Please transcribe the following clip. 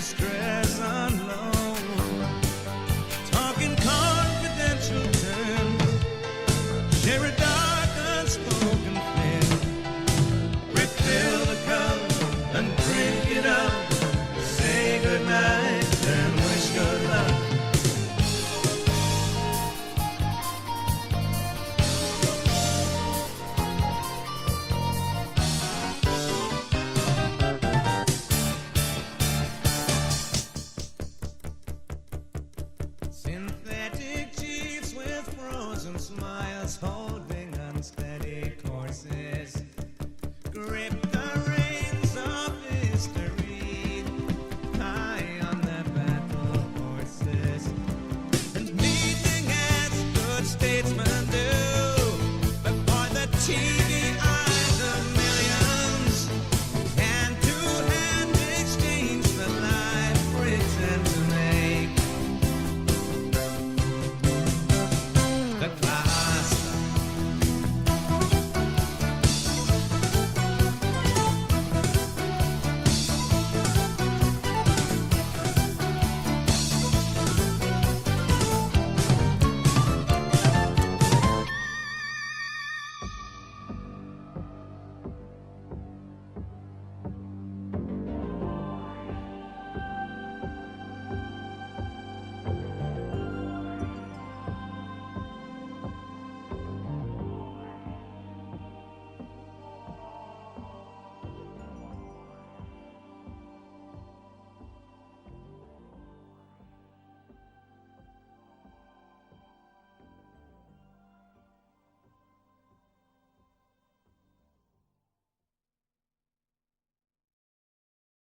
stress unload. Talking confidential terms, share a dark unspoken fear. Refill the cup and drink it up. Say goodnight and wish good luck. Synthetic cheeks with frozen smiles, holding unsteady courses. Grip the reins of history, high on their battle horses. And meeting as good statesmen do, before the tea